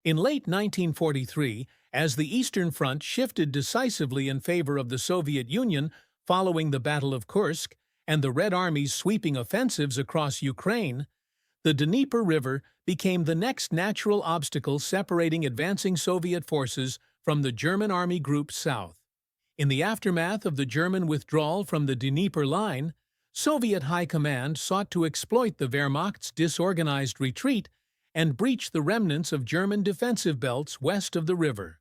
In late 1943, as the Eastern Front shifted decisively in favor of the Soviet Union following the Battle of Kursk and the Red Army's sweeping offensives across Ukraine, the Dnieper River became the next natural obstacle separating advancing Soviet forces from the German Army Group South. In the aftermath of the German withdrawal from the Dnieper Line, Soviet High Command sought to exploit the Wehrmacht's disorganized retreat and breach the remnants of German defensive belts west of the river.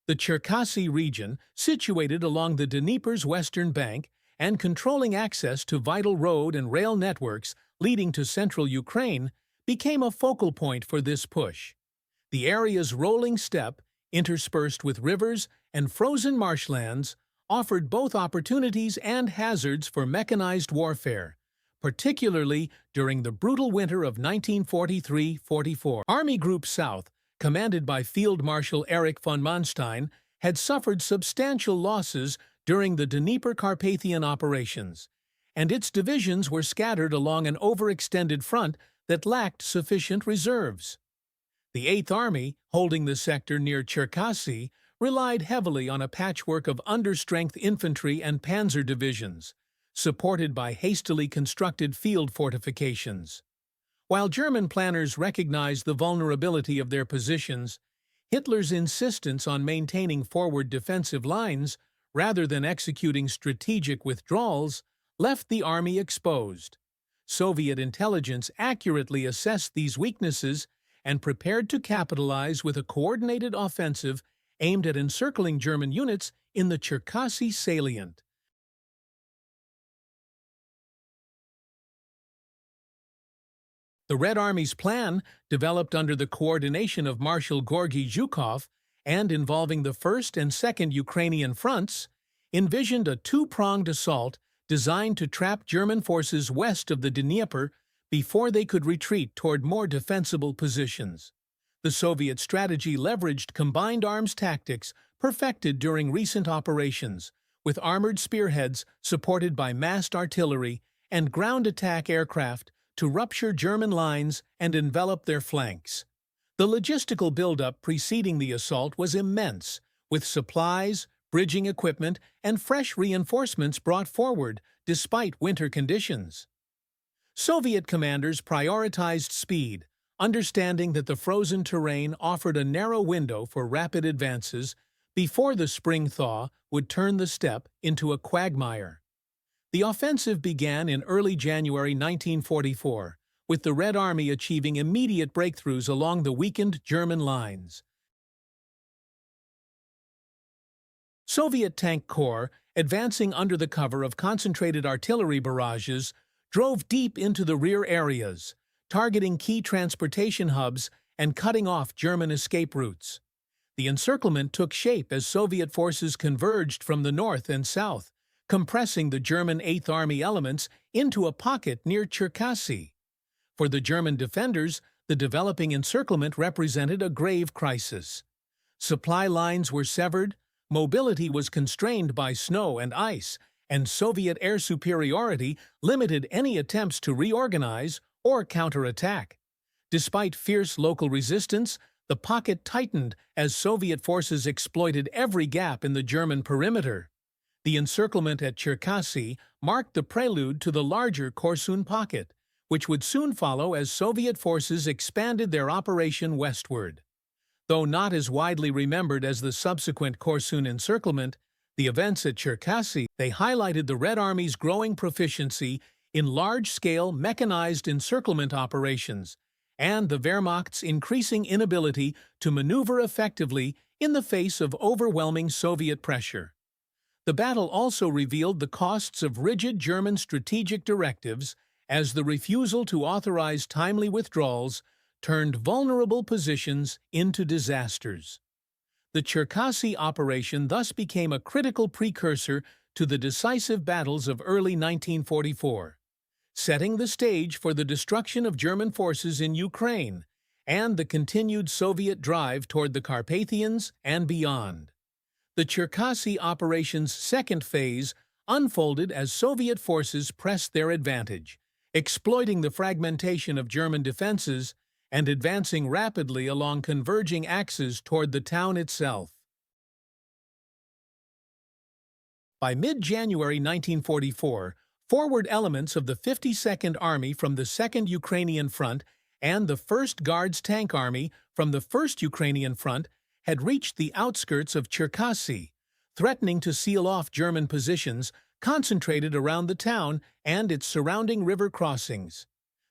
The Cherkassy region, situated along the Dnieper's western bank and controlling access to vital road and rail networks leading to central Ukraine, became a focal point for this push. The area's rolling steppe, interspersed with rivers and frozen marshlands, offered both opportunities and hazards for mechanized warfare, particularly during the brutal winter of 1943–44. Army Group South, commanded by Field Marshal Erich von Manstein, had suffered substantial losses during the Dnieper-Carpathian operations, and its divisions were scattered along an overextended front that lacked sufficient reserves. The Eighth Army, holding the sector near Cherkassy, relied heavily on a patchwork of understrength infantry and panzer divisions, supported by hastily constructed field fortifications. While German planners recognized the vulnerability of their positions, Hitler's insistence on maintaining forward defensive lines rather than executing strategic withdrawals left the army exposed. Soviet intelligence accurately assessed these weaknesses and prepared to capitalize with a coordinated offensive aimed at encircling German units in the Cherkassy salient. The Red Army's plan, developed under the coordination of Marshal Georgy Zhukov and involving the First and Second Ukrainian fronts, envisioned a two-pronged assault designed to trap German forces west of the Dnieper before they could retreat toward more defensible positions. The Soviet strategy leveraged combined arms tactics perfected during recent operations, with armored spearheads supported by massed artillery and ground attack aircraft to rupture German lines and envelop their flanks. The logistical buildup preceding the assault was immense, with supplies, bridging equipment, and fresh reinforcements brought forward despite winter conditions. Soviet commanders prioritized speed, understanding that the frozen terrain offered a narrow window for rapid advances before the spring thaw would turn the steppe into a quagmire. The offensive began in early January 1944, with the Red Army achieving immediate breakthroughs along the weakened German lines. Soviet Tank Corps, advancing under the cover of concentrated artillery barrages, drove deep into the rear areas, targeting key transportation hubs and cutting off German escape routes. The encirclement took shape as Soviet forces converged from the north and south, compressing the German Eighth Army elements into a pocket near Cherkassy. For the German defenders, the developing encirclement represented a grave crisis. Supply lines were severed, mobility was constrained by snow and ice, and Soviet air superiority limited any attempts to reorganize or counterattack. Despite fierce local resistance, the pocket tightened as Soviet forces exploited every gap in the German perimeter. The encirclement at Cherkassy marked the prelude to the larger Korsun pocket, which would soon follow as Soviet forces expanded their operation westward. Though not as widely remembered as the subsequent Korsun encirclement, the events at Cherkassy, they highlighted the Red Army's growing proficiency in large-scale mechanized encirclement operations and the Wehrmacht's increasing inability to maneuver effectively in the face of overwhelming Soviet pressure. The battle also revealed the costs of rigid German strategic directives as the refusal to authorize timely withdrawals turned vulnerable positions into disasters. The Cherkassy operation thus became a critical precursor to the decisive battles of early 1944, setting the stage for the destruction of German forces in Ukraine and the continued Soviet drive toward the Carpathians and beyond. The Cherkassy operation's second phase unfolded as Soviet forces pressed their advantage, exploiting the fragmentation of German defenses and advancing rapidly along converging axes toward the town itself. By mid-January 1944, forward elements of the 52nd Army from the 2nd Ukrainian Front and the 1st Guards Tank Army from the 1st Ukrainian Front had reached the outskirts of Cherkassy, threatening to seal off German positions concentrated around the town and its surrounding river crossings.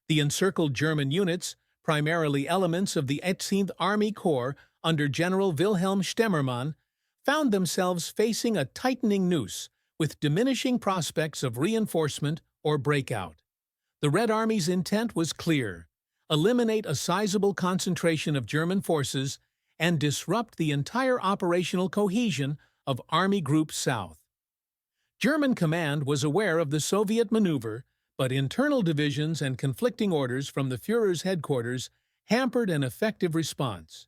The encircled German units, primarily elements of the 18th Army Corps under General Wilhelm Stemmermann, found themselves facing a tightening noose with diminishing prospects of reinforcement or breakout. The Red Army's intent was clear: eliminate a sizable concentration of German forces and disrupt the entire operational cohesion of Army Group South. German command was aware of the Soviet maneuver, but internal divisions and conflicting orders from the Führer's headquarters hampered an effective response.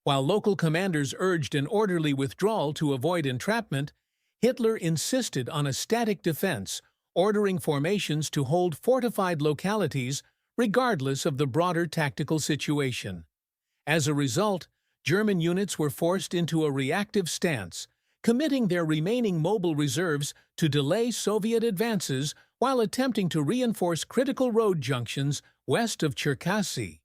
While local commanders urged an orderly withdrawal to avoid entrapment, Hitler insisted on a static defense, ordering formations to hold fortified localities regardless of the broader tactical situation. As a result, German units were forced into a reactive stance, committing their remaining mobile reserves to delay Soviet advances while attempting to reinforce critical road junctions west of Cherkassy.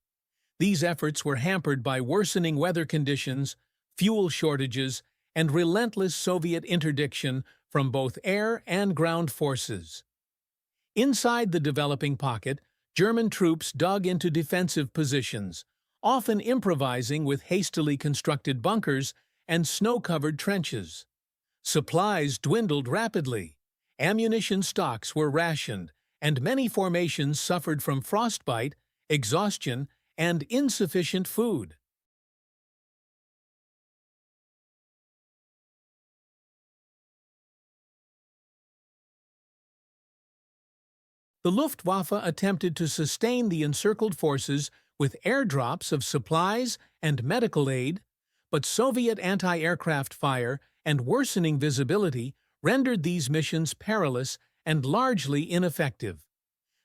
These efforts were hampered by worsening weather conditions, fuel shortages, and relentless Soviet interdiction from both air and ground forces. Inside the developing pocket, German troops dug into defensive positions, often improvising with hastily constructed bunkers and snow-covered trenches. Supplies dwindled rapidly, ammunition stocks were rationed, and many formations suffered from frostbite, exhaustion, and insufficient food. The Luftwaffe attempted to sustain the encircled forces with airdrops of supplies and medical aid, but Soviet anti-aircraft fire and worsening visibility rendered these missions perilous and largely ineffective.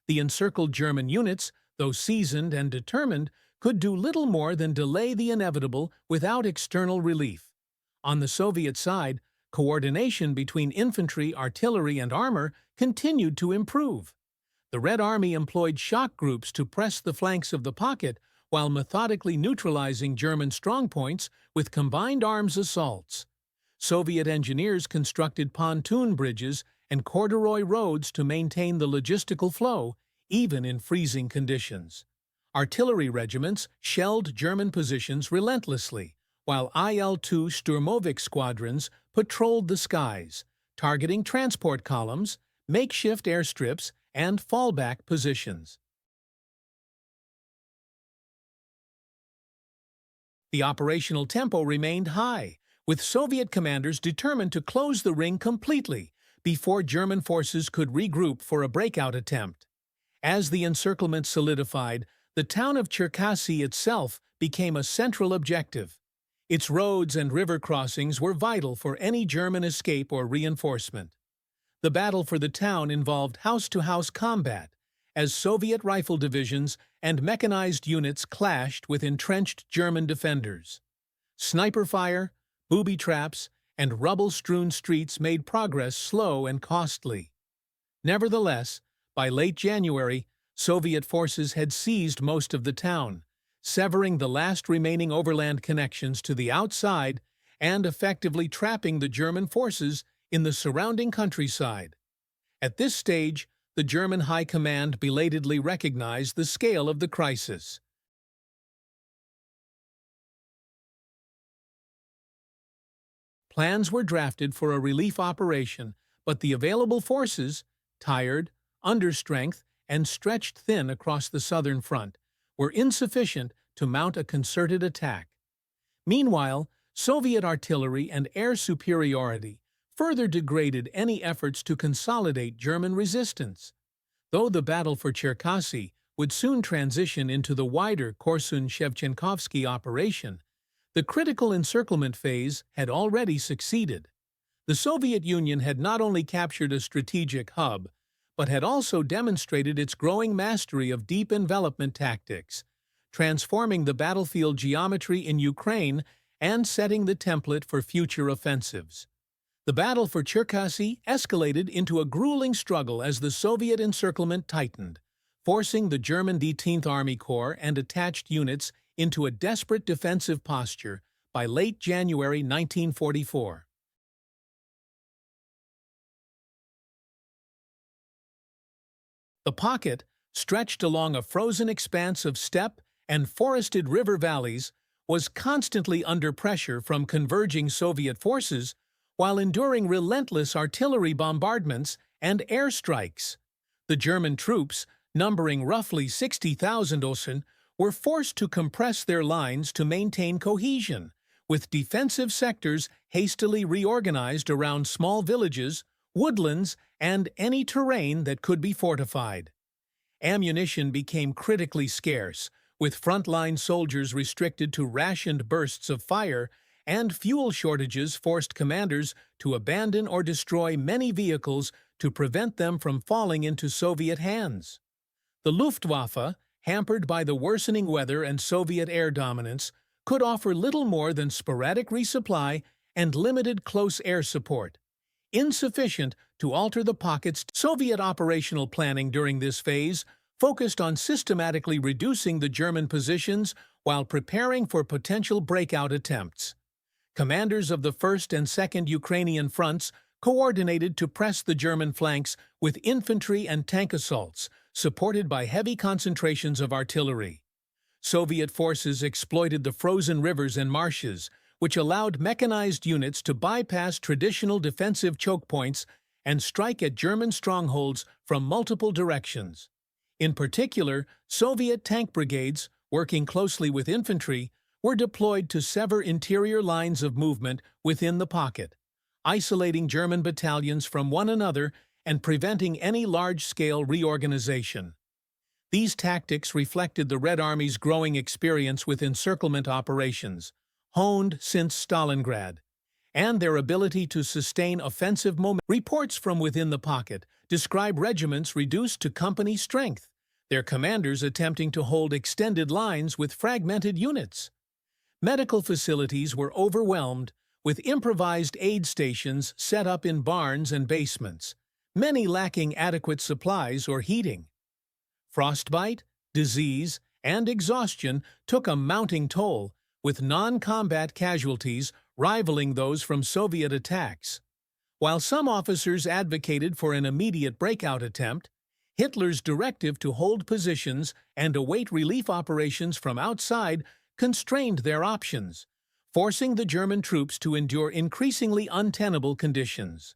The encircled German units, though seasoned and determined, could do little more than delay the inevitable without external relief. On the Soviet side, coordination between infantry, artillery, and armor continued to improve. The Red Army employed shock groups to press the flanks of the pocket while methodically neutralizing German strongpoints with combined arms assaults. Soviet engineers constructed pontoon bridges and corduroy roads to maintain the logistical flow, even in freezing conditions. Artillery regiments shelled German positions relentlessly, while IL-2 Sturmovik squadrons patrolled the skies, targeting transport columns, makeshift airstrips, and fallback positions. The operational tempo remained high, with Soviet commanders determined to close the ring completely before German forces could regroup for a breakout attempt. As the encirclement solidified, the town of Cherkassy itself became a central objective. Its roads and river crossings were vital for any German escape or reinforcement. The battle for the town involved house-to-house combat, as Soviet rifle divisions and mechanized units clashed with entrenched German defenders. Sniper fire, booby traps, and rubble-strewn streets made progress slow and costly. Nevertheless, by late January, Soviet forces had seized most of the town, severing the last remaining overland connections to the outside and effectively trapping the German forces in the surrounding countryside. At this stage, the German High Command belatedly recognized the scale of the crisis. Plans were drafted for a relief operation, but the available forces, tired, understrength, and stretched thin across the southern front, were insufficient to mount a concerted attack. Meanwhile, Soviet artillery and air superiority further degraded any efforts to consolidate German resistance. Though the battle for Cherkassy would soon transition into the wider Korsun-Shevchenkovsky operation, The critical encirclement phase had already succeeded. The Soviet Union had not only captured a strategic hub, but had also demonstrated its growing mastery of deep envelopment tactics, transforming the battlefield geometry in Ukraine and setting the template for future offensives. The battle for Cherkassy escalated into a grueling struggle as the Soviet encirclement tightened, forcing the German 18th Army Corps and attached units into a desperate defensive posture by late January 1944. The pocket, stretched along a frozen expanse of steppe and forested river valleys, was constantly under pressure from converging Soviet forces while enduring relentless artillery bombardments and airstrikes. The German troops, numbering roughly 60,000 Osen, were forced to compress their lines to maintain cohesion, with defensive sectors hastily reorganized around small villages, woodlands, and any terrain that could be fortified. Ammunition became critically scarce, with frontline soldiers restricted to rationed bursts of fire, and fuel shortages forced commanders to abandon or destroy many vehicles to prevent them from falling into Soviet hands. The Luftwaffe, hampered by the worsening weather and Soviet air dominance, could offer little more than sporadic resupply and limited close air support, insufficient to alter the pocket's. Soviet operational planning during this phase focused on systematically reducing the German positions while preparing for potential breakout attempts. Commanders of the 1st and 2nd Ukrainian fronts coordinated to press the German flanks with infantry and tank assaults, supported by heavy concentrations of artillery. Soviet forces exploited the frozen rivers and marshes, which allowed mechanized units to bypass traditional defensive choke points and strike at German strongholds from multiple directions. In particular, Soviet tank brigades, working closely with infantry, were deployed to sever interior lines of movement within the pocket, isolating German battalions from one another and preventing any large-scale reorganization. These tactics reflected the Red Army's growing experience with encirclement operations, honed since Stalingrad, and their ability to sustain offensive momentum. Reports from within the pocket describe regiments reduced to company strength, their commanders attempting to hold extended lines with fragmented units. Medical facilities were overwhelmed, with improvised aid stations set up in barns and basements, many lacking adequate supplies or heating. Frostbite, disease, and exhaustion took a mounting toll, with non-combat casualties rivaling those from Soviet attacks. While some officers advocated for an immediate breakout attempt, Hitler's directive to hold positions and await relief operations from outside constrained their options, forcing the German troops to endure increasingly untenable conditions.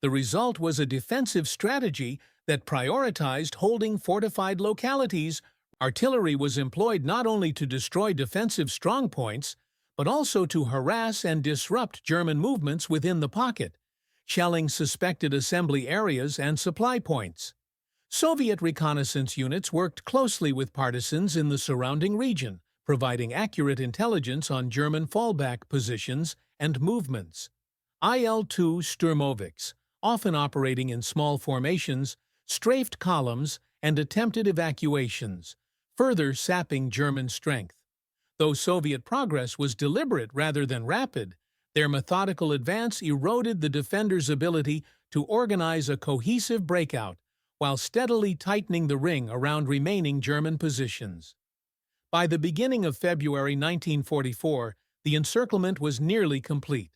The result was a defensive strategy that prioritized holding fortified localities. Artillery was employed not only to destroy defensive strongpoints, but also to harass and disrupt German movements within the pocket, shelling suspected assembly areas and supply points. Soviet reconnaissance units worked closely with partisans in the surrounding region, providing accurate intelligence on German fallback positions and movements. IL-2 Sturmovix, often operating in small formations, strafed columns and attempted evacuations, further sapping German strength. Though Soviet progress was deliberate rather than rapid, their methodical advance eroded the defenders' ability to organize a cohesive breakout while steadily tightening the ring around remaining German positions. By the beginning of February 1944, the encirclement was nearly complete.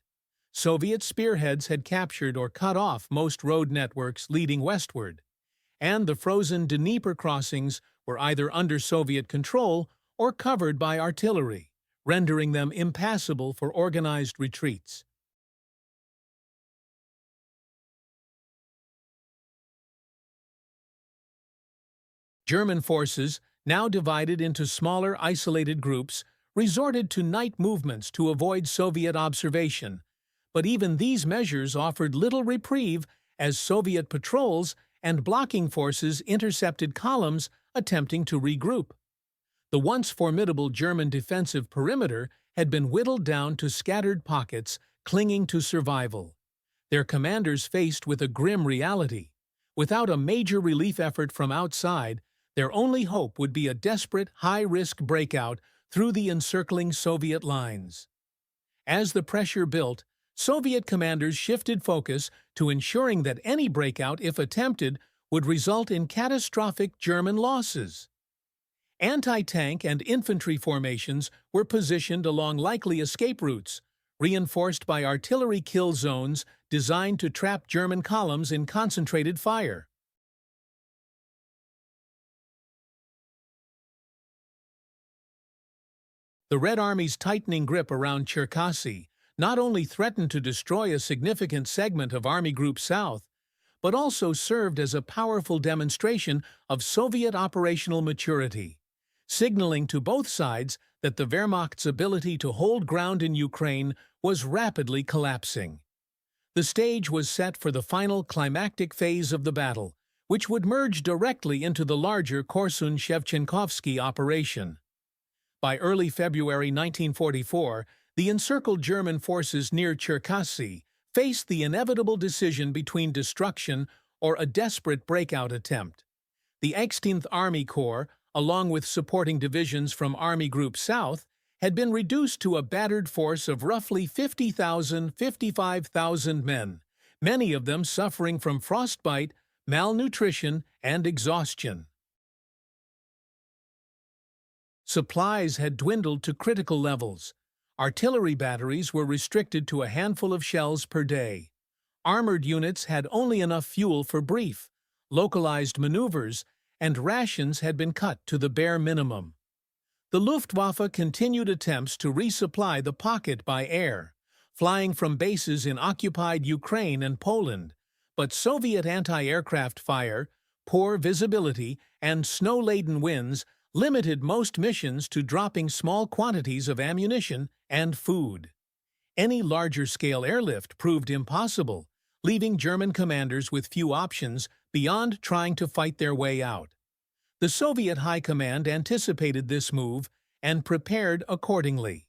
Soviet spearheads had captured or cut off most road networks leading westward, and the frozen Dnieper crossings were either under Soviet control or covered by artillery, rendering them impassable for organized retreats. German forces, now divided into smaller isolated groups, resorted to night movements to avoid Soviet observation, but even these measures offered little reprieve as Soviet patrols and blocking forces intercepted columns attempting to regroup. The once formidable German defensive perimeter had been whittled down to scattered pockets, clinging to survival. Their commanders faced with a grim reality. Without a major relief effort from outside, their only hope would be a desperate, high-risk breakout through the encircling Soviet lines. As the pressure built, Soviet commanders shifted focus to ensuring that any breakout, if attempted, would result in catastrophic German losses. Anti-tank and infantry formations were positioned along likely escape routes, reinforced by artillery kill zones designed to trap German columns in concentrated fire. The Red Army's tightening grip around Cherkassy not only threatened to destroy a significant segment of Army Group South, but also served as a powerful demonstration of Soviet operational maturity, signaling to both sides that the Wehrmacht's ability to hold ground in Ukraine was rapidly collapsing. The stage was set for the final climactic phase of the battle, which would merge directly into the larger Korsun-Shevchenkovsky operation. By early February 1944, the encircled German forces near Cherkassy faced the inevitable decision between destruction or a desperate breakout attempt. The 18th Army Corps, along with supporting divisions from Army Group South, had been reduced to a battered force of roughly 55,000 men, many of them suffering from frostbite, malnutrition, and exhaustion. Supplies had dwindled to critical levels. Artillery batteries were restricted to a handful of shells per day. Armored units had only enough fuel for brief, localized maneuvers, and rations had been cut to the bare minimum. The Luftwaffe continued attempts to resupply the pocket by air, flying from bases in occupied Ukraine and Poland, but Soviet anti-aircraft fire, poor visibility, and snow-laden winds limited most missions to dropping small quantities of ammunition and food. Any larger-scale airlift proved impossible, leaving German commanders with few options beyond trying to fight their way out. The Soviet High Command anticipated this move and prepared accordingly.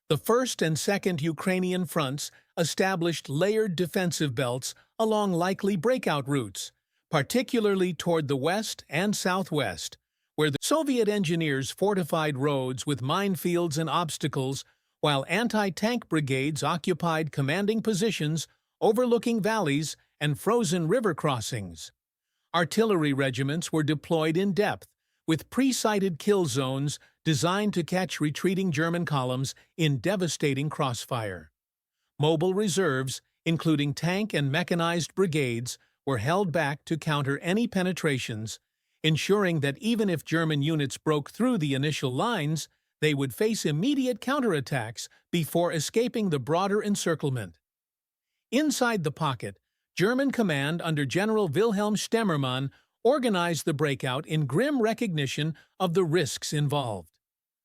The 1st and 2nd Ukrainian fronts established layered defensive belts along likely breakout routes, particularly toward the west and southwest, where the Soviet engineers fortified roads with minefields and obstacles, while anti-tank brigades occupied commanding positions overlooking valleys and frozen river crossings. Artillery regiments were deployed in depth, with pre-sighted kill zones designed to catch retreating German columns in devastating crossfire. Mobile reserves, including tank and mechanized brigades, were held back to counter any penetrations, ensuring that even if German units broke through the initial lines, they would face immediate counterattacks before escaping the broader encirclement. Inside the pocket, German command under General Wilhelm Stemmermann organized the breakout in grim recognition of the risks involved.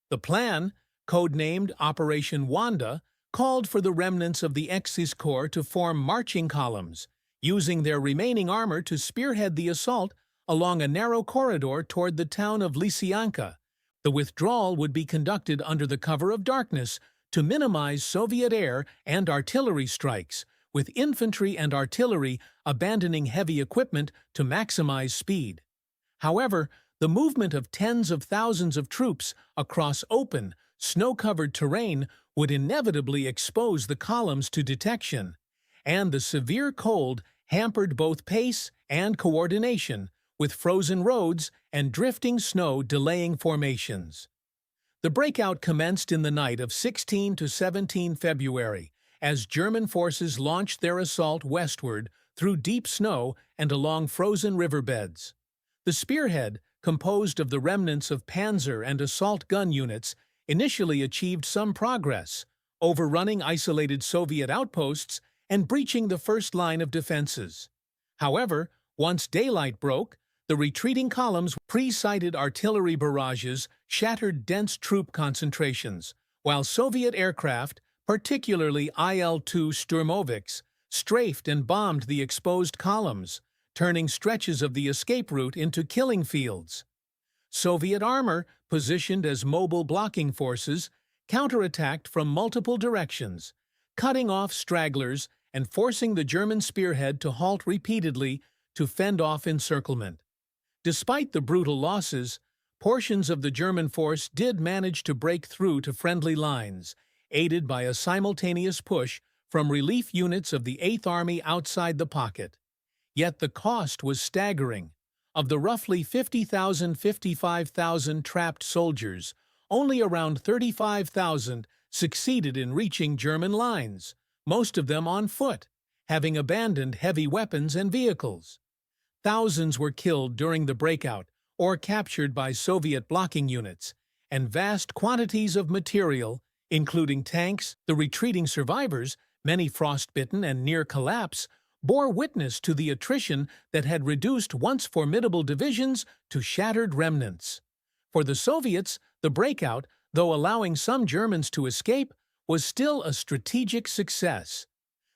The plan, codenamed Operation Wanda, called for the remnants of the Axis Corps to form marching columns, using their remaining armor to spearhead the assault along a narrow corridor toward the town of Lysyanka. The withdrawal would be conducted under the cover of darkness to minimize Soviet air and artillery strikes, with infantry and artillery abandoning heavy equipment to maximize speed. However, the movement of tens of thousands of troops across open, snow-covered terrain would inevitably expose the columns to detection, and the severe cold hampered both pace and coordination, with frozen roads and drifting snow delaying formations. The breakout commenced in the night of 16 to 17 February, as German forces launched their assault westward through deep snow and along frozen riverbeds. The spearhead, composed of the remnants of panzer and assault gun units, initially achieved some progress, overrunning isolated Soviet outposts and breaching the first line of defenses. However, once daylight broke, the retreating columns' pre-sighted artillery barrages shattered dense troop concentrations, while Soviet aircraft, particularly IL-2 Sturmovix, strafed and bombed the exposed columns, turning stretches of the escape route into killing fields. Soviet armor, positioned as mobile blocking forces, counterattacked from multiple directions, cutting off stragglers and forcing the German spearhead to halt repeatedly to fend off encirclement. Despite the brutal losses, portions of the German force did manage to break through to friendly lines, aided by a simultaneous push from relief units of the 8th Army outside the pocket. Yet the cost was staggering. Of the roughly 55,000 trapped soldiers, only around 35,000 succeeded in reaching German lines, most of them on foot, having abandoned heavy weapons and vehicles. Thousands were killed during the breakout or captured by Soviet blocking units, and vast quantities of material, including tanks, the retreating survivors, many frostbitten and near collapse, bore witness to the attrition that had reduced once formidable divisions to shattered remnants. For the Soviets, the breakout, though allowing some Germans to escape, was still a strategic success.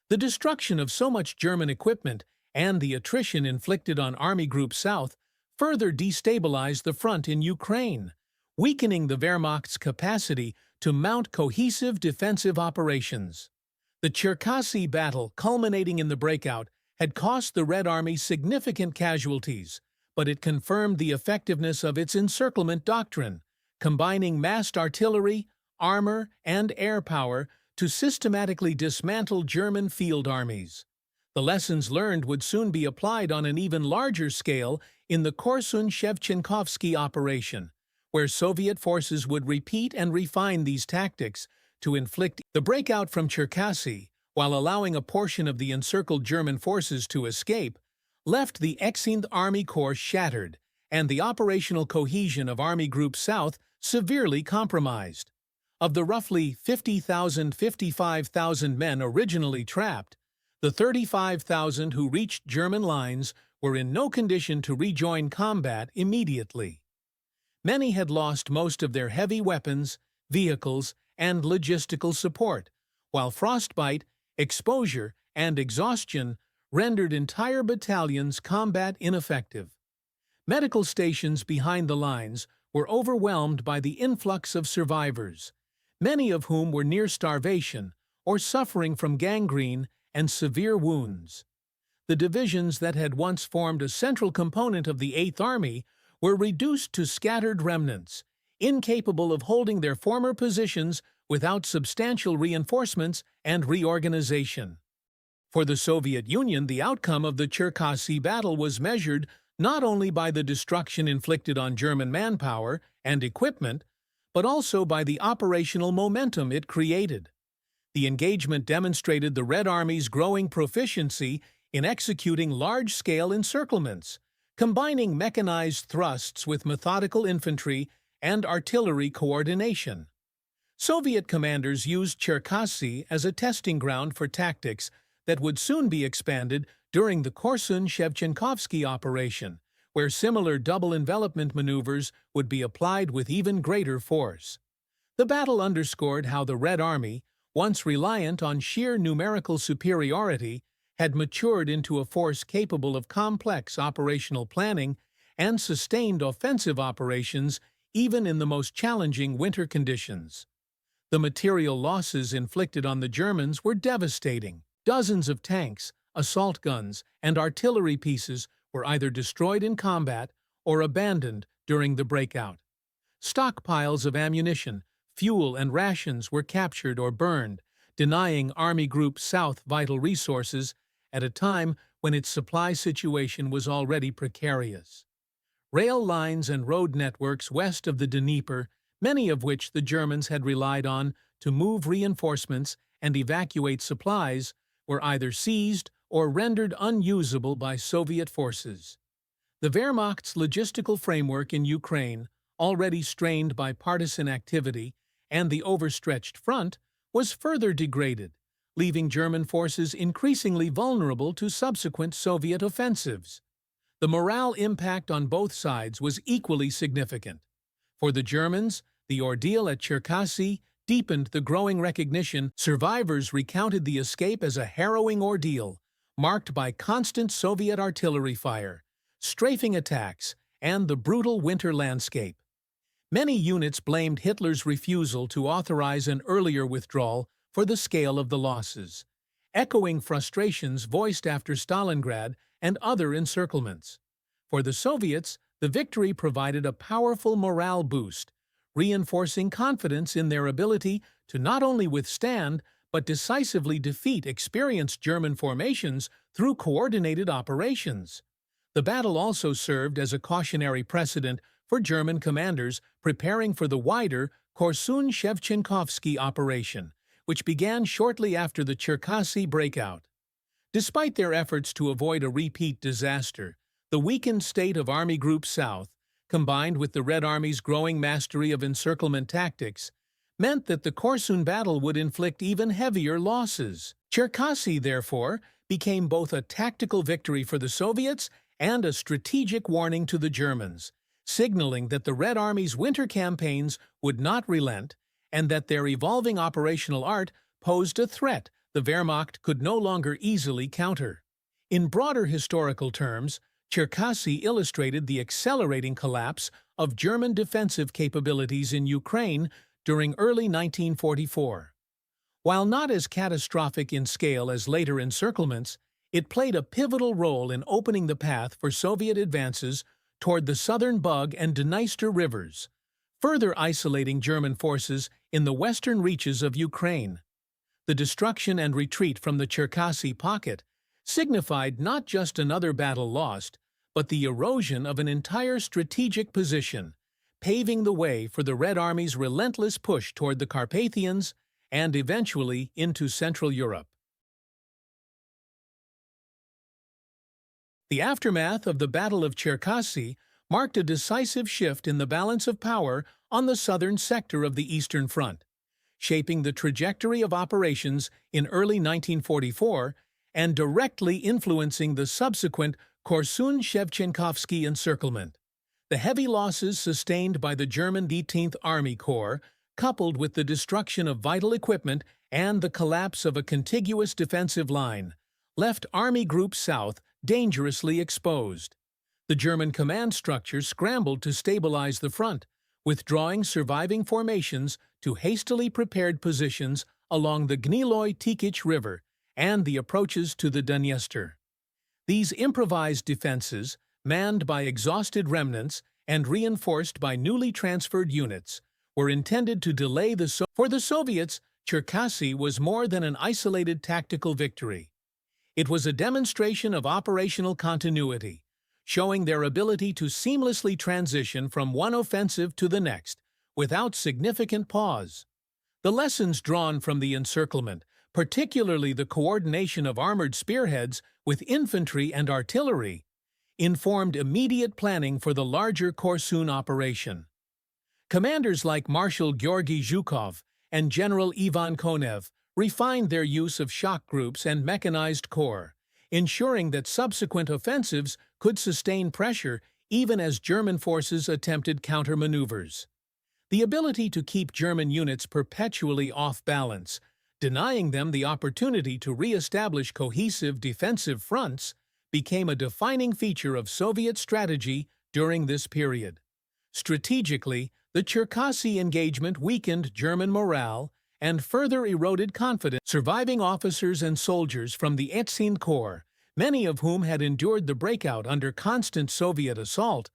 The destruction of so much German equipment and the attrition inflicted on Army Group South further destabilized the front in Ukraine, weakening the Wehrmacht's capacity to mount cohesive defensive operations. The Cherkassy battle, culminating in the breakout, had cost the Red Army significant casualties, but it confirmed the effectiveness of its encirclement doctrine, combining massed artillery, armor, and air power to systematically dismantle German field armies. The lessons learned would soon be applied on an even larger scale in the Korsun-Shevchenkovsky operation, where Soviet forces would repeat and refine these tactics to inflict the breakout from Cherkassy, while allowing a portion of the encircled German forces to escape, left the 18th Army Corps shattered and the operational cohesion of Army Group South severely compromised. Of the roughly 55,000 men originally trapped, the 35,000 who reached German lines were in no condition to rejoin combat immediately. Many had lost most of their heavy weapons, vehicles, and logistical support, while frostbite, exposure, and exhaustion rendered entire battalions combat ineffective. Medical stations behind the lines were overwhelmed by the influx of survivors, many of whom were near starvation or suffering from gangrene and severe wounds. The divisions that had once formed a central component of the 8th Army were reduced to scattered remnants, incapable of holding their former positions without substantial reinforcements and reorganization. For the Soviet Union, the outcome of the Cherkassy battle was measured not only by the destruction inflicted on German manpower and equipment, but also by the operational momentum it created. The engagement demonstrated the Red Army's growing proficiency in executing large-scale encirclements, combining mechanized thrusts with methodical infantry and artillery coordination. Soviet commanders used Cherkassy as a testing ground for tactics that would soon be expanded during the Korsun-Shevchenkovsky operation, where similar double envelopment maneuvers would be applied with even greater force. The battle underscored how the Red Army, once reliant on sheer numerical superiority, had matured into a force capable of complex operational planning and sustained offensive operations even in the most challenging winter conditions. The material losses inflicted on the Germans were devastating. Dozens of tanks, assault guns, and artillery pieces were either destroyed in combat or abandoned during the breakout. Stockpiles of ammunition, fuel, and rations were captured or burned, denying Army Group South vital resources at a time when its supply situation was already precarious. Rail lines and road networks west of the Dnieper, many of which the Germans had relied on to move reinforcements and evacuate supplies, were either seized or rendered unusable by Soviet forces. The Wehrmacht's logistical framework in Ukraine, already strained by partisan activity and the overstretched front, was further degraded, leaving German forces increasingly vulnerable to subsequent Soviet offensives. The morale impact on both sides was equally significant. For the Germans, the ordeal at Cherkassy deepened the growing recognition. Survivors recounted the escape as a harrowing ordeal, marked by constant Soviet artillery fire, strafing attacks, and the brutal winter landscape. Many units blamed Hitler's refusal to authorize an earlier withdrawal for the scale of the losses, echoing frustrations voiced after Stalingrad and other encirclements. For the Soviets, the victory provided a powerful morale boost, reinforcing confidence in their ability to not only withstand but decisively defeat experienced German formations through coordinated operations. The battle also served as a cautionary precedent for German commanders preparing for the wider Korsun-Shevchenkovsky operation, which began shortly after the Cherkassy breakout. Despite their efforts to avoid a repeat disaster, the weakened state of Army Group South, combined with the Red Army's growing mastery of encirclement tactics, meant that the Korsun battle would inflict even heavier losses. Cherkassy, therefore, became both a tactical victory for the Soviets and a strategic warning to the Germans, signaling that the Red Army's winter campaigns would not relent and that their evolving operational art posed a threat the Wehrmacht could no longer easily counter. In broader historical terms, Cherkassy illustrated the accelerating collapse of German defensive capabilities in Ukraine during early 1944. While not as catastrophic in scale as later encirclements, it played a pivotal role in opening the path for Soviet advances toward the southern Bug and Dniester rivers, further isolating German forces in the western reaches of Ukraine. The destruction and retreat from the Cherkassy pocket signified not just another battle lost, but the erosion of an entire strategic position, paving the way for the Red Army's relentless push toward the Carpathians and eventually into Central Europe. The aftermath of the Battle of Cherkassy marked a decisive shift in the balance of power on the southern sector of the Eastern Front, shaping the trajectory of operations in early 1944 and directly influencing the subsequent Korsun-Shevchenkovsky encirclement. The heavy losses sustained by the German 18th Army Corps, coupled with the destruction of vital equipment and the collapse of a contiguous defensive line, left Army Group South dangerously exposed. The German command structure scrambled to stabilize the front, withdrawing surviving formations to hastily prepared positions along the Gniloy-Tikich River and the approaches to the Dniester. These improvised defenses, manned by exhausted remnants and reinforced by newly transferred units, were intended to delay For the Soviets, Cherkassy was more than an isolated tactical victory. It was a demonstration of operational continuity, showing their ability to seamlessly transition from one offensive to the next without significant pause. The lessons drawn from the encirclement, particularly the coordination of armored spearheads with infantry and artillery, informed immediate planning for the larger Korsun operation. Commanders like Marshal Georgy Zhukov and General Ivan Konev refined their use of shock groups and mechanized corps, ensuring that subsequent offensives could sustain pressure even as German forces attempted countermaneuvers. The ability to keep German units perpetually off balance, denying them the opportunity to re-establish cohesive defensive fronts, became a defining feature of Soviet strategy during this period. Strategically, the Cherkassy engagement weakened German morale and further eroded confidence. Surviving officers and soldiers from the 18th Corps, many of whom had endured the breakout under constant Soviet assault,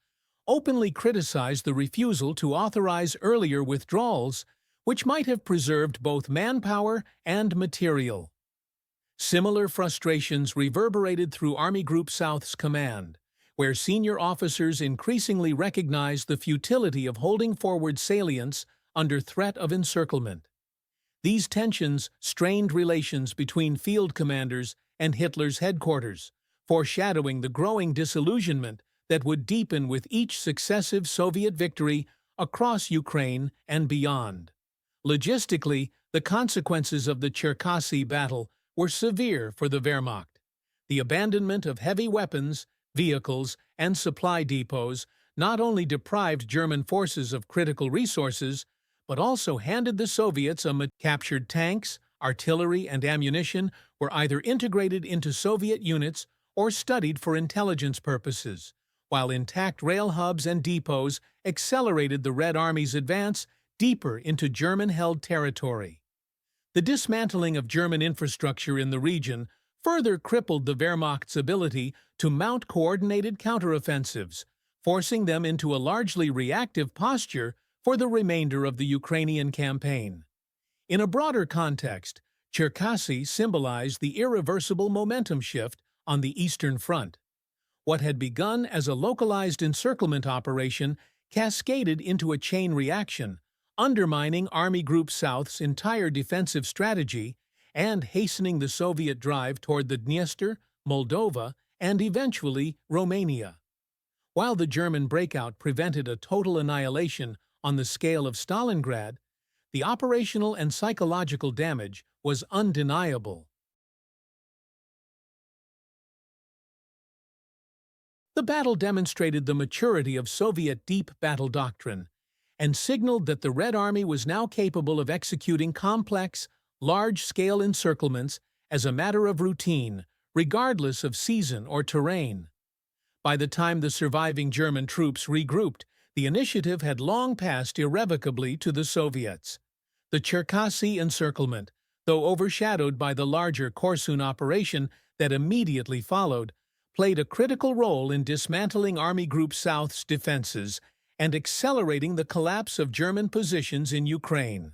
openly criticized the refusal to authorize earlier withdrawals, which might have preserved both manpower and material. Similar frustrations reverberated through Army Group South's command, where senior officers increasingly recognized the futility of holding forward salients under threat of encirclement. These tensions strained relations between field commanders and Hitler's headquarters, foreshadowing the growing disillusionment that would deepen with each successive Soviet victory across Ukraine and beyond. Logistically, the consequences of the Cherkassy battle were severe for the Wehrmacht. The abandonment of heavy weapons, vehicles, and supply depots not only deprived German forces of critical resources, but also handed the Soviets captured tanks, artillery, and ammunition were either integrated into Soviet units or studied for intelligence purposes, while intact rail hubs and depots accelerated the Red Army's advance deeper into German-held territory. The dismantling of German infrastructure in the region further crippled the Wehrmacht's ability to mount coordinated counteroffensives, forcing them into a largely reactive posture for the remainder of the Ukrainian campaign. In a broader context, Cherkassy symbolized the irreversible momentum shift on the Eastern Front. What had begun as a localized encirclement operation cascaded into a chain reaction, undermining Army Group South's entire defensive strategy and hastening the Soviet drive toward the Dniester, Moldova, and eventually Romania. While the German breakout prevented a total annihilation on the scale of Stalingrad, the operational and psychological damage was undeniable. The battle demonstrated the maturity of Soviet deep battle doctrine and signaled that the Red Army was now capable of executing complex, large-scale encirclements as a matter of routine, regardless of season or terrain. By the time the surviving German troops regrouped, the initiative had long passed irrevocably to the Soviets. The Cherkassy encirclement, though overshadowed by the larger Korsun operation that immediately followed, played a critical role in dismantling Army Group South's defenses and accelerating the collapse of German positions in Ukraine.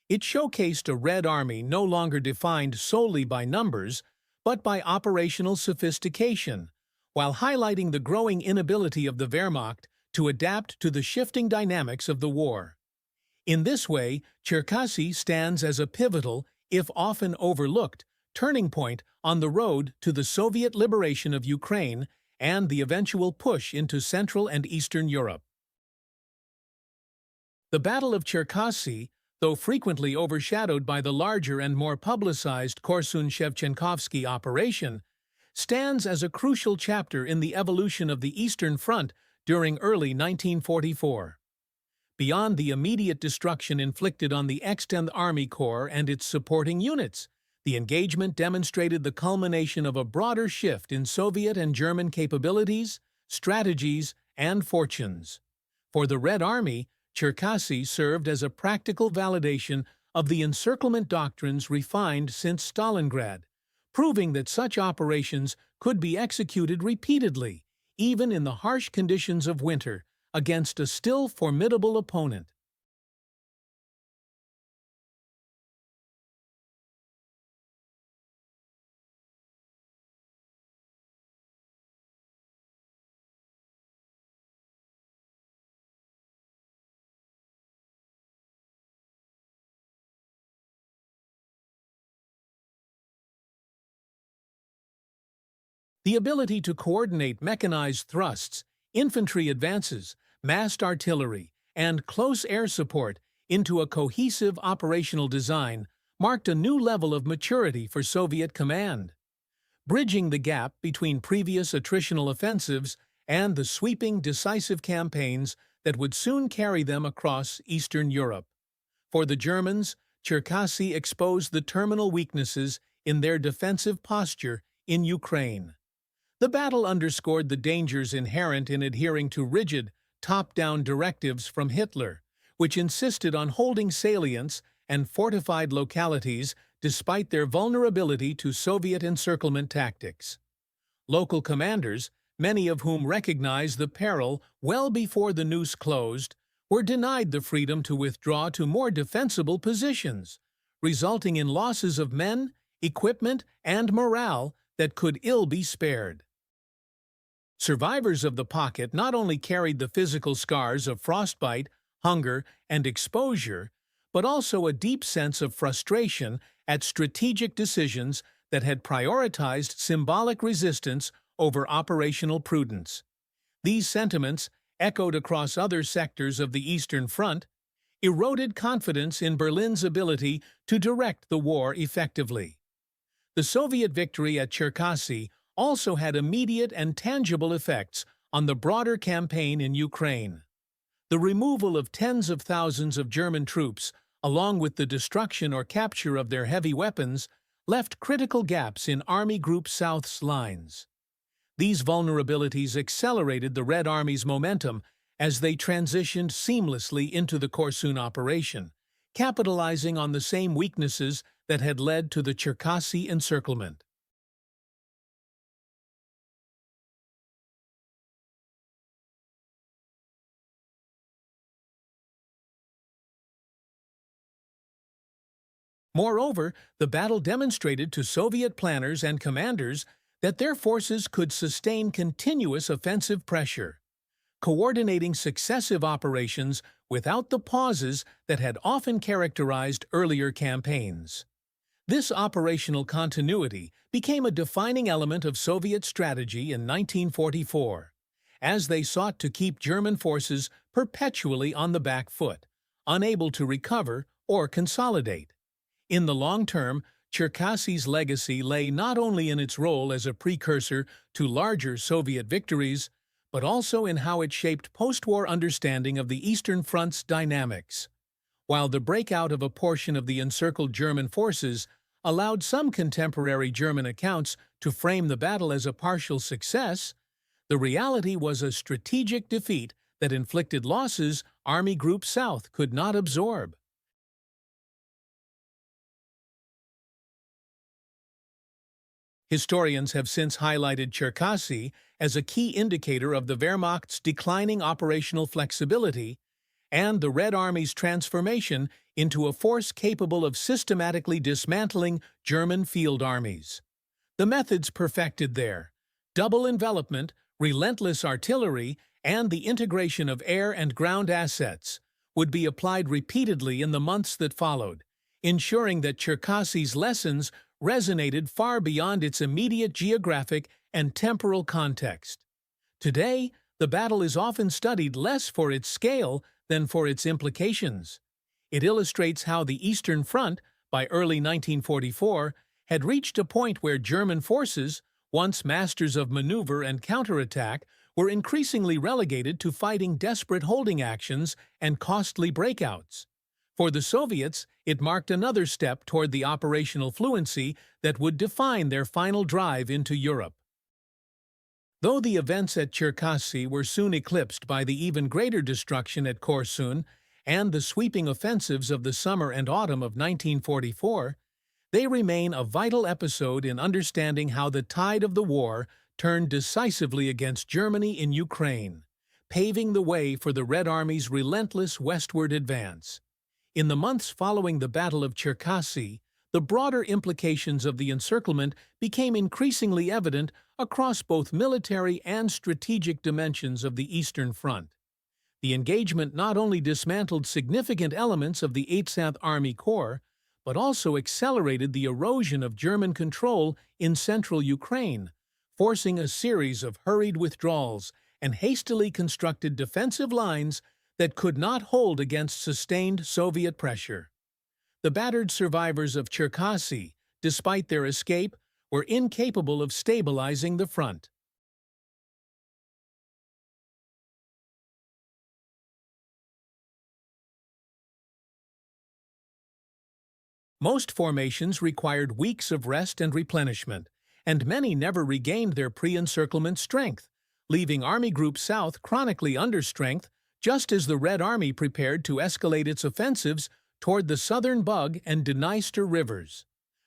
It showcased a Red Army no longer defined solely by numbers, but by operational sophistication, while highlighting the growing inability of the Wehrmacht to adapt to the shifting dynamics of the war. In this way, Cherkassy stands as a pivotal, if often overlooked, turning point on the road to the Soviet liberation of Ukraine and the eventual push into Central and Eastern Europe. The Battle of Cherkassy, though frequently overshadowed by the larger and more publicized Korsun-Shevchenkovsky operation, stands as a crucial chapter in the evolution of the Eastern Front during early 1944. Beyond the immediate destruction inflicted on the Extended Army Corps and its supporting units, the engagement demonstrated the culmination of a broader shift in Soviet and German capabilities, strategies, and fortunes. For the Red Army, Cherkassy served as a practical validation of the encirclement doctrines refined since Stalingrad, proving that such operations could be executed repeatedly, even in the harsh conditions of winter, against a still formidable opponent. The ability to coordinate mechanized thrusts, infantry advances, massed artillery, and close air support into a cohesive operational design marked a new level of maturity for Soviet command. Bridging the gap between previous attritional offensives and the sweeping, decisive campaigns that would soon carry them across Eastern Europe. For the Germans, Cherkassy exposed the terminal weaknesses in their defensive posture in Ukraine. The battle underscored the dangers inherent in adhering to rigid, top-down directives from Hitler, which insisted on holding salients and fortified localities despite their vulnerability to Soviet encirclement tactics. Local commanders, many of whom recognized the peril well before the noose closed, were denied the freedom to withdraw to more defensible positions, resulting in losses of men, equipment, and morale that could ill be spared. Survivors of the pocket not only carried the physical scars of frostbite, hunger, and exposure, but also a deep sense of frustration at strategic decisions that had prioritized symbolic resistance over operational prudence. These sentiments, echoed across other sectors of the Eastern Front, eroded confidence in Berlin's ability to direct the war effectively. The Soviet victory at Cherkassy also had immediate and tangible effects on the broader campaign in Ukraine. The removal of tens of thousands of German troops, along with the destruction or capture of their heavy weapons, left critical gaps in Army Group South's lines. These vulnerabilities accelerated the Red Army's momentum as they transitioned seamlessly into the Korsun operation, capitalizing on the same weaknesses that had led to the Cherkassy encirclement. Moreover, the battle demonstrated to Soviet planners and commanders that their forces could sustain continuous offensive pressure, coordinating successive operations without the pauses that had often characterized earlier campaigns. This operational continuity became a defining element of Soviet strategy in 1944, as they sought to keep German forces perpetually on the back foot, unable to recover or consolidate. In the long term, Cherkassy's legacy lay not only in its role as a precursor to larger Soviet victories, but also in how it shaped post-war understanding of the Eastern Front's dynamics. While the breakout of a portion of the encircled German forces allowed some contemporary German accounts to frame the battle as a partial success, the reality was a strategic defeat that inflicted losses Army Group South could not absorb. Historians have since highlighted Cherkassy as a key indicator of the Wehrmacht's declining operational flexibility and the Red Army's transformation into a force capable of systematically dismantling German field armies. The methods perfected there, double envelopment, relentless artillery, and the integration of air and ground assets, would be applied repeatedly in the months that followed, ensuring that Cherkassy's lessons resonated far beyond its immediate geographic and temporal context. Today, the battle is often studied less for its scale than for its implications. It illustrates how the Eastern Front, by early 1944, had reached a point where German forces, once masters of maneuver and counterattack, were increasingly relegated to fighting desperate holding actions and costly breakouts. For the Soviets, it marked another step toward the operational fluency that would define their final drive into Europe. Though the events at Cherkassy were soon eclipsed by the even greater destruction at Korsun and the sweeping offensives of the summer and autumn of 1944, they remain a vital episode in understanding how the tide of the war turned decisively against Germany in Ukraine, paving the way for the Red Army's relentless westward advance. In the months following the Battle of Cherkassy, the broader implications of the encirclement became increasingly evident across both military and strategic dimensions of the Eastern Front. The engagement not only dismantled significant elements of the 8th Army Corps, but also accelerated the erosion of German control in central Ukraine, forcing a series of hurried withdrawals and hastily constructed defensive lines that could not hold against sustained Soviet pressure. The battered survivors of Cherkassy, despite their escape, were incapable of stabilizing the front. Most formations required weeks of rest and replenishment, and many never regained their pre-encirclement strength, leaving Army Group South chronically under strength just as the Red Army prepared to escalate its offensives toward the southern Bug and Dniester rivers.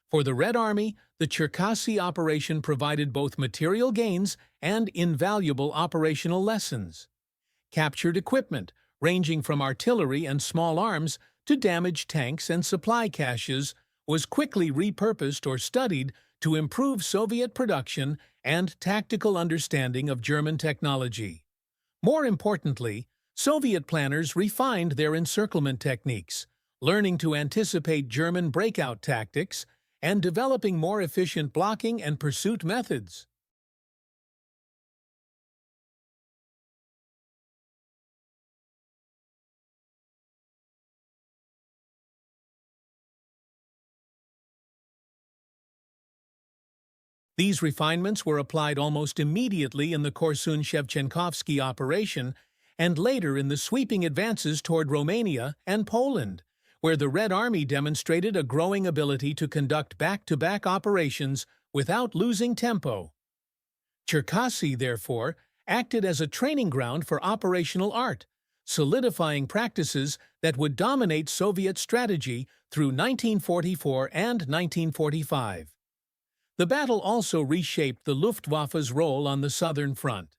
For the Red Army, the Cherkassy operation provided both material gains and invaluable operational lessons. Captured equipment, ranging from artillery and small arms to damaged tanks and supply caches, was quickly repurposed or studied to improve Soviet production and tactical understanding of German technology. More importantly, Soviet planners refined their encirclement techniques, learning to anticipate German breakout tactics and developing more efficient blocking and pursuit methods. These refinements were applied almost immediately in the Korsun-Shevchenkovsky operation and later in the sweeping advances toward Romania and Poland, where the Red Army demonstrated a growing ability to conduct back-to-back operations without losing tempo. Cherkassy, therefore, acted as a training ground for operational art, solidifying practices that would dominate Soviet strategy through 1944 and 1945. The battle also reshaped the Luftwaffe's role on the Southern Front.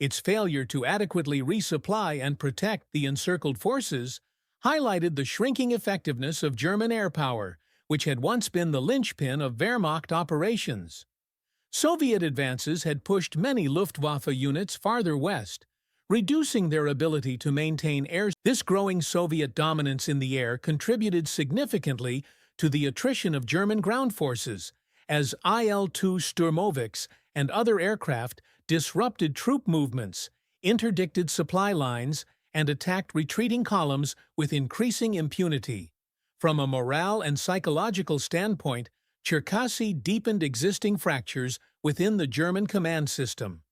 Its failure to adequately resupply and protect the encircled forces highlighted the shrinking effectiveness of German air power, which had once been the linchpin of Wehrmacht operations. Soviet advances had pushed many Luftwaffe units farther west, reducing their ability to maintain air. This growing Soviet dominance in the air contributed significantly to the attrition of German ground forces, as Il-2 Sturmovix and other aircraft disrupted troop movements, interdicted supply lines, and attacked retreating columns with increasing impunity. From a morale and psychological standpoint, Cherkassy deepened existing fractures within the German command system.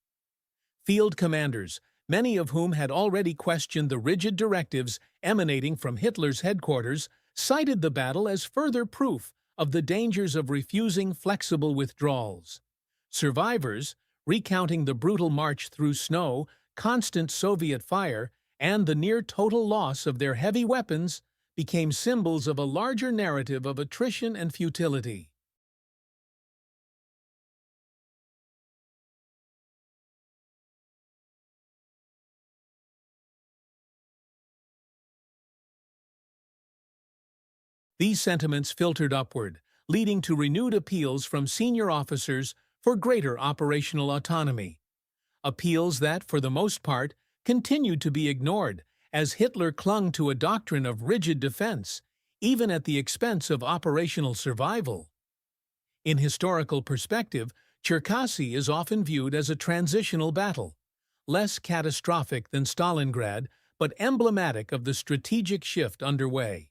Field commanders, many of whom had already questioned the rigid directives emanating from Hitler's headquarters, cited the battle as further proof of the dangers of refusing flexible withdrawals. Survivors, recounting the brutal march through snow, constant Soviet fire, and the near-total loss of their heavy weapons, became symbols of a larger narrative of attrition and futility. These sentiments filtered upward, leading to renewed appeals from senior officers for greater operational autonomy. Appeals that, for the most part, continued to be ignored, as Hitler clung to a doctrine of rigid defense, even at the expense of operational survival. In historical perspective, Cherkassy is often viewed as a transitional battle, less catastrophic than Stalingrad, but emblematic of the strategic shift underway.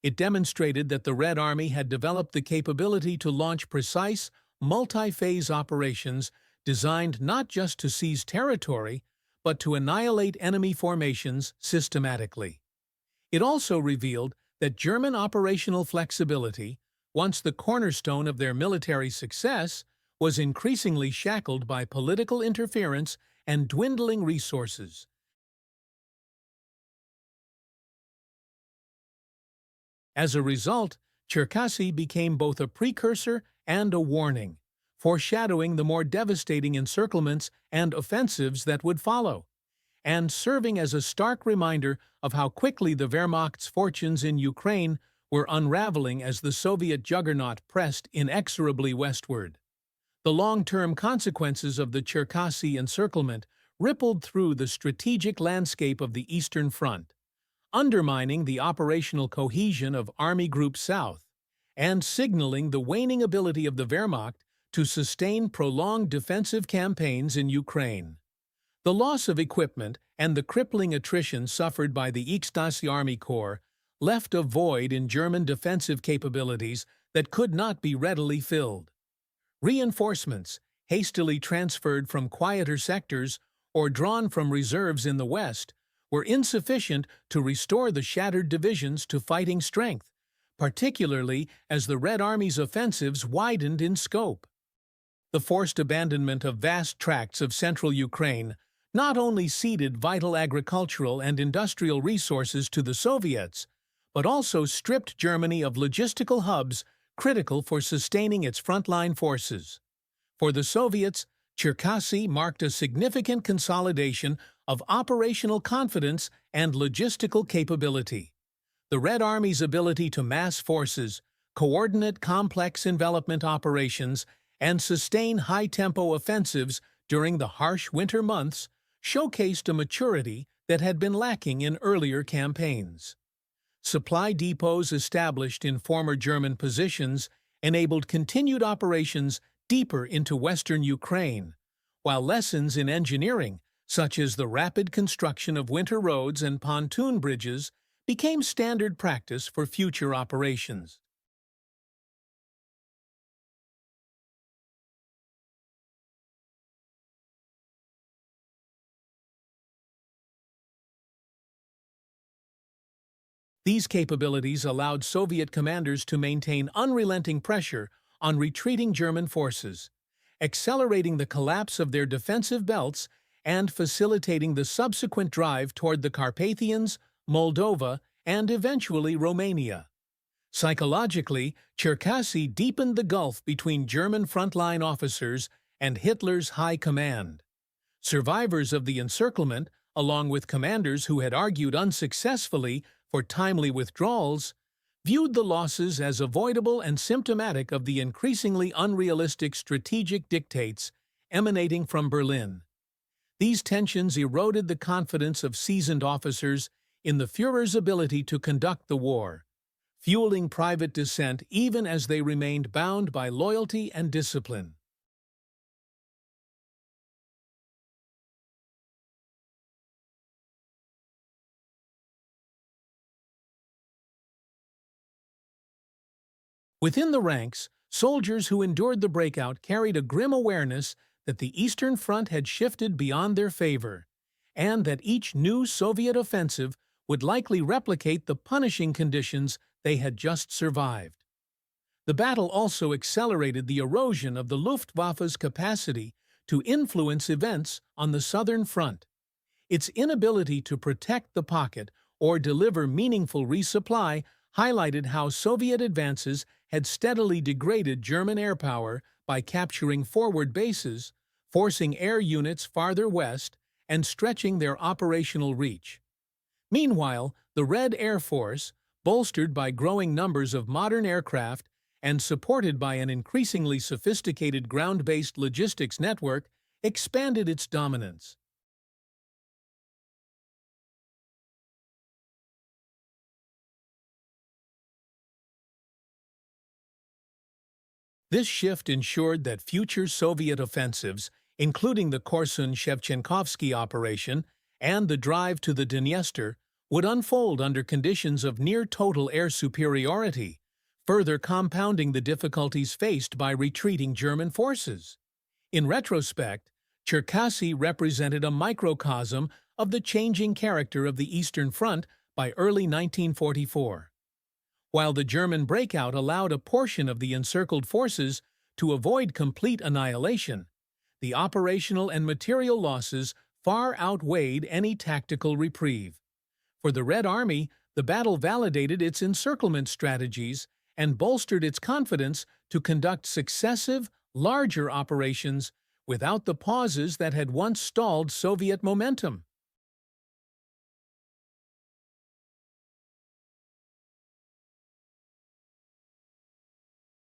It demonstrated that the Red Army had developed the capability to launch precise, multi-phase operations designed not just to seize territory, but to annihilate enemy formations systematically. It also revealed that German operational flexibility, once the cornerstone of their military success, was increasingly shackled by political interference and dwindling resources. As a result, Cherkassy became both a precursor and a warning, foreshadowing the more devastating encirclements and offensives that would follow, and serving as a stark reminder of how quickly the Wehrmacht's fortunes in Ukraine were unraveling as the Soviet juggernaut pressed inexorably westward. The long-term consequences of the Cherkassy encirclement rippled through the strategic landscape of the Eastern Front, undermining the operational cohesion of Army Group South, and signaling the waning ability of the Wehrmacht to sustain prolonged defensive campaigns in Ukraine. The loss of equipment and the crippling attrition suffered by the Cherkassy Army Corps left a void in German defensive capabilities that could not be readily filled. Reinforcements, hastily transferred from quieter sectors or drawn from reserves in the West, were insufficient to restore the shattered divisions to fighting strength, particularly as the Red Army's offensives widened in scope. The forced abandonment of vast tracts of central Ukraine not only ceded vital agricultural and industrial resources to the Soviets, but also stripped Germany of logistical hubs critical for sustaining its frontline forces. For the Soviets, Cherkassy marked a significant consolidation of operational confidence and logistical capability. The Red Army's ability to mass forces, coordinate complex envelopment operations, and sustain high-tempo offensives during the harsh winter months showcased a maturity that had been lacking in earlier campaigns. Supply depots established in former German positions enabled continued operations deeper into western Ukraine, while lessons in engineering, such as the rapid construction of winter roads and pontoon bridges, became standard practice for future operations. These capabilities allowed Soviet commanders to maintain unrelenting pressure on retreating German forces, accelerating the collapse of their defensive belts and facilitating the subsequent drive toward the Carpathians, Moldova, and eventually Romania. Psychologically, Cherkassy deepened the gulf between German frontline officers and Hitler's high command. Survivors of the encirclement, along with commanders who had argued unsuccessfully for timely withdrawals, viewed the losses as avoidable and symptomatic of the increasingly unrealistic strategic dictates emanating from Berlin. These tensions eroded the confidence of seasoned officers in the Führer's ability to conduct the war, fueling private dissent even as they remained bound by loyalty and discipline. Within the ranks, soldiers who endured the breakout carried a grim awareness that the Eastern Front had shifted beyond their favor, and that each new Soviet offensive would likely replicate the punishing conditions they had just survived. The battle also accelerated the erosion of the Luftwaffe's capacity to influence events on the Southern Front. Its inability to protect the pocket or deliver meaningful resupply highlighted how Soviet advances had steadily degraded German air power by capturing forward bases, forcing air units farther west, and stretching their operational reach. Meanwhile, the Red Air Force, bolstered by growing numbers of modern aircraft and supported by an increasingly sophisticated ground-based logistics network, expanded its dominance. This shift ensured that future Soviet offensives, including the Korsun-Shevchenkovsky operation and the drive to the Dniester, would unfold under conditions of near-total air superiority, further compounding the difficulties faced by retreating German forces. In retrospect, Cherkassy represented a microcosm of the changing character of the Eastern Front by early 1944. While the German breakout allowed a portion of the encircled forces to avoid complete annihilation, the operational and material losses far outweighed any tactical reprieve. For the Red Army, the battle validated its encirclement strategies and bolstered its confidence to conduct successive, larger operations without the pauses that had once stalled Soviet momentum.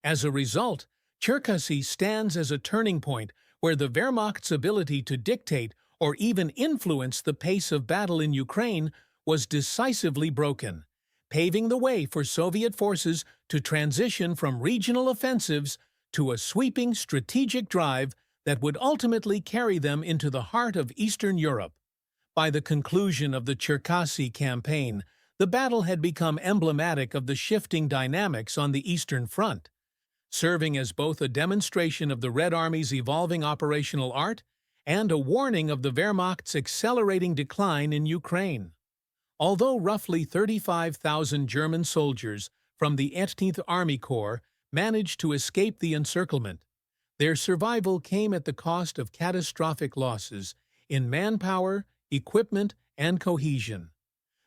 As a result, Cherkassy stands as a turning point where the Wehrmacht's ability to dictate or even influence the pace of battle in Ukraine was decisively broken, paving the way for Soviet forces to transition from regional offensives to a sweeping strategic drive that would ultimately carry them into the heart of Eastern Europe. By the conclusion of the Cherkassy campaign, the battle had become emblematic of the shifting dynamics on the Eastern Front, serving as both a demonstration of the Red Army's evolving operational art and a warning of the Wehrmacht's accelerating decline in Ukraine. Although roughly 35,000 German soldiers from the 18th Army Corps managed to escape the encirclement, their survival came at the cost of catastrophic losses in manpower, equipment, and cohesion.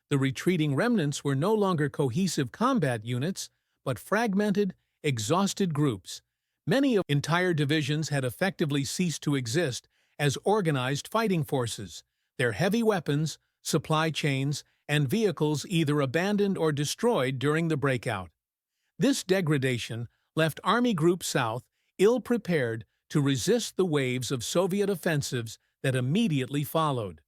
The retreating remnants were no longer cohesive combat units, but fragmented, exhausted groups. Many of entire divisions had effectively ceased to exist as organized fighting forces, their heavy weapons, supply chains, and vehicles either abandoned or destroyed during the breakout. This degradation left Army Group South ill-prepared to resist the waves of Soviet offensives that immediately followed.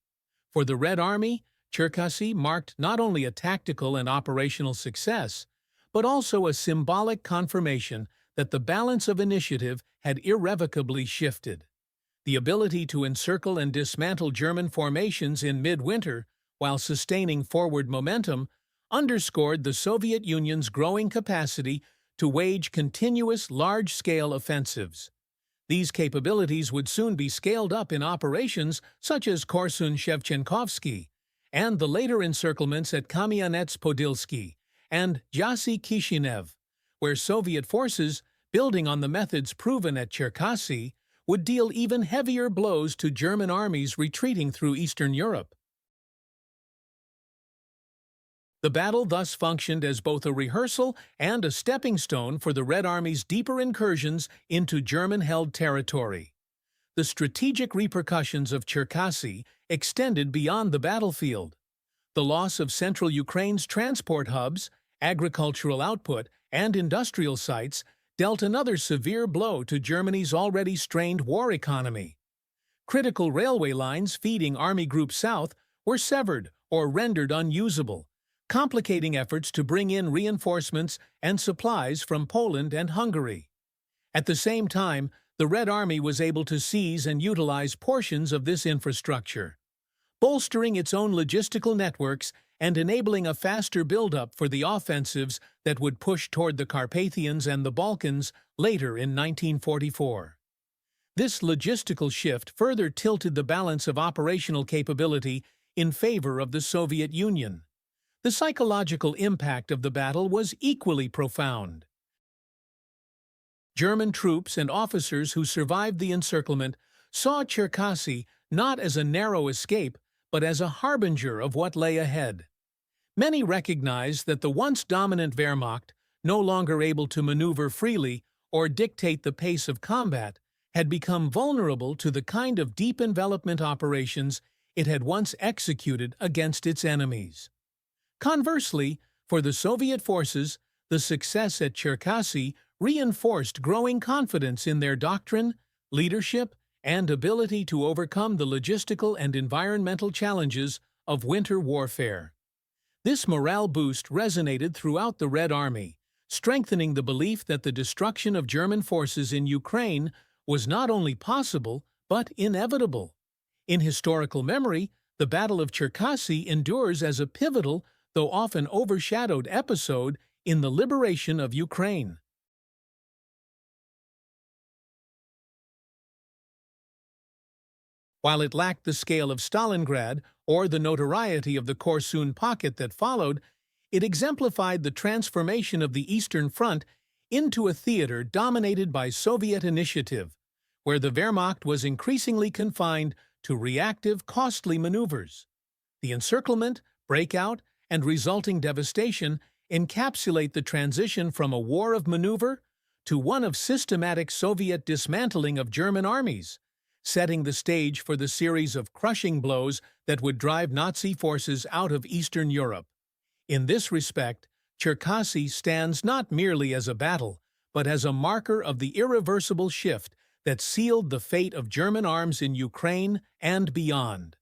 For the Red Army, Cherkassy marked not only a tactical and operational success, but also a symbolic confirmation that the balance of initiative had irrevocably shifted. The ability to encircle and dismantle German formations in midwinter while sustaining forward momentum underscored the Soviet Union's growing capacity to wage continuous large-scale offensives. These capabilities would soon be scaled up in operations such as Korsun-Shevchenkovsky and the later encirclements at Kamianets-Podilsky and Jassy-Kishinev, where Soviet forces, building on the methods proven at Cherkassy, would deal even heavier blows to German armies retreating through Eastern Europe. The battle thus functioned as both a rehearsal and a stepping stone for the Red Army's deeper incursions into German-held territory. The strategic repercussions of Cherkassy extended beyond the battlefield. The loss of central Ukraine's transport hubs, agricultural output, and industrial sites dealt another severe blow to Germany's already strained war economy. Critical railway lines feeding Army Group South were severed or rendered unusable, complicating efforts to bring in reinforcements and supplies from Poland and Hungary. At the same time, the Red Army was able to seize and utilize portions of this infrastructure, bolstering its own logistical networks and enabling a faster buildup for the offensives that would push toward the Carpathians and the Balkans later in 1944. This logistical shift further tilted the balance of operational capability in favor of the Soviet Union. The psychological impact of the battle was equally profound. German troops and officers who survived the encirclement saw Cherkassy not as a narrow escape, but as a harbinger of what lay ahead. Many recognized that the once dominant Wehrmacht, no longer able to maneuver freely or dictate the pace of combat, had become vulnerable to the kind of deep envelopment operations it had once executed against its enemies. Conversely, for the Soviet forces, the success at Cherkassy reinforced growing confidence in their doctrine, leadership, and ability to overcome the logistical and environmental challenges of winter warfare. This morale boost resonated throughout the Red Army, strengthening the belief that the destruction of German forces in Ukraine was not only possible, but inevitable. In historical memory, the Battle of Cherkassy endures as a pivotal, though often overshadowed episode in the liberation of Ukraine. While it lacked the scale of Stalingrad or the notoriety of the Korsun pocket that followed, it exemplified the transformation of the Eastern Front into a theater dominated by Soviet initiative, where the Wehrmacht was increasingly confined to reactive, costly maneuvers. The encirclement, breakout, and resulting devastation encapsulate the transition from a war of maneuver to one of systematic Soviet dismantling of German armies, setting the stage for the series of crushing blows that would drive Nazi forces out of Eastern Europe. In this respect, Cherkassy stands not merely as a battle, but as a marker of the irreversible shift that sealed the fate of German arms in Ukraine and beyond.